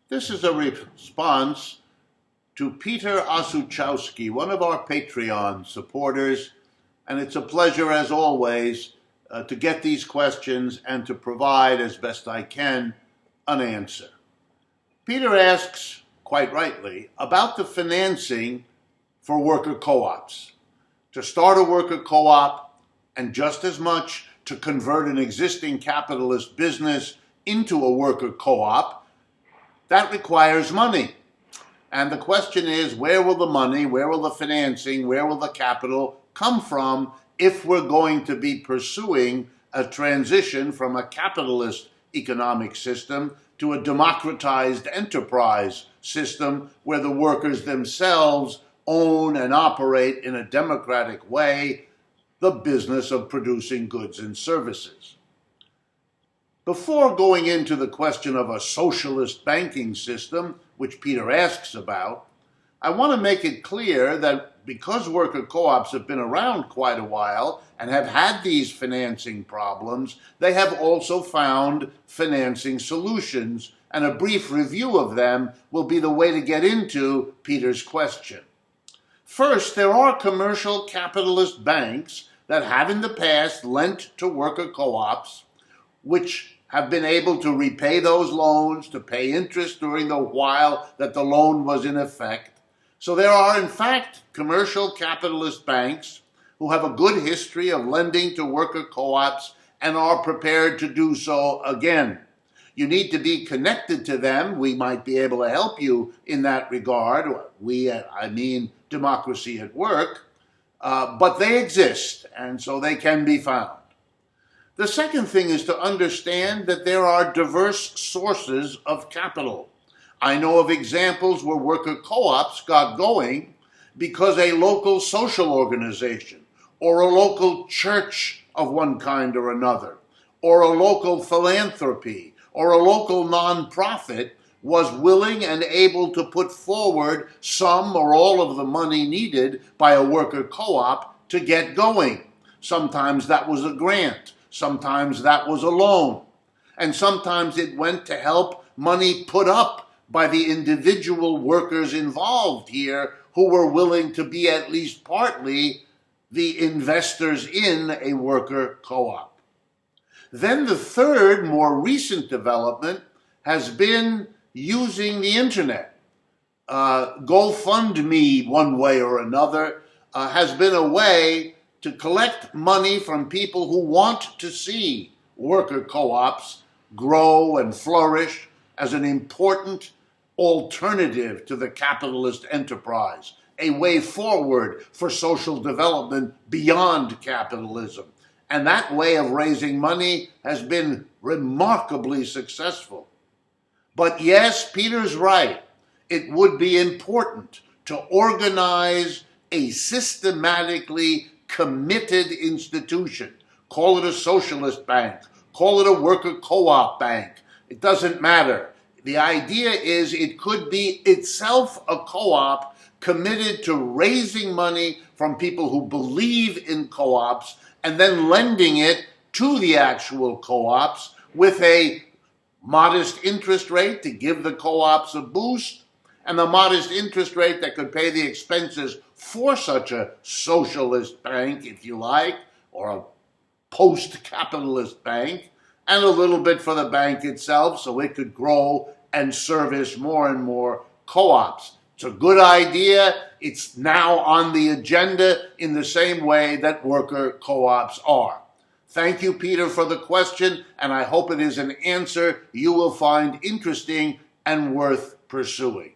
This is a response to Peter Osuchowski, one of our Patreon supporters, and it's a pleasure, as always, to get these questions and to provide, as best I can, an answer. Peter asks, quite rightly, about the financing for worker co-ops. To start a worker co-op, and just as much to convert an existing capitalist business into a worker co-op, that requires money. And the question is, where will the money, where will the financing, where will the capital come from if we're going to be pursuing a transition from a capitalist economic system to a democratized enterprise system where the workers themselves own and operate in a democratic way the business of producing goods and services? Before going into the question of a socialist banking system, which Peter asks about, I want to make it clear that because worker co-ops have been around quite a while and have had these financing problems, they have also found financing solutions, and a brief review of them will be the way to get into Peter's question. First, there are commercial capitalist banks that have in the past lent to worker co-ops, which have been able to repay those loans, to pay interest during the while that the loan was in effect. So there are, in fact, commercial capitalist banks who have a good history of lending to worker co-ops and are prepared to do so again. You need to be connected to them. We might be able to help you in that regard. I mean Democracy at Work. But they exist, and so they can be found. The second thing is to understand that there are diverse sources of capital. I know of examples where worker co-ops got going because a local social organization or a local church of one kind or another, or a local philanthropy, or a local nonprofit was willing and able to put forward some or all of the money needed by a worker co-op to get going. Sometimes that was a grant. Sometimes that was a loan. And sometimes it went to help money put up by the individual workers involved here who were willing to be at least partly the investors in a worker co-op. Then the third, more recent development has been using the internet. GoFundMe, one way or another, has been a way to collect money from people who want to see worker co-ops grow and flourish as an important alternative to the capitalist enterprise, a way forward for social development beyond capitalism. And that way of raising money has been remarkably successful. But yes, Peter's right. It would be important to organize a systematically committed institution. Call it a socialist bank. Call it a worker co-op bank. It doesn't matter. The idea is it could be itself a co-op committed to raising money from people who believe in co-ops and then lending it to the actual co-ops with a modest interest rate to give the co-ops a boost, and the modest interest rate that could pay the expenses for such a socialist bank, if you like, or a post-capitalist bank, and a little bit for the bank itself so it could grow and service more and more co-ops. It's a good idea. It's now on the agenda in the same way that worker co-ops are. Thank you, Peter, for the question, and I hope it is an answer you will find interesting and worth pursuing.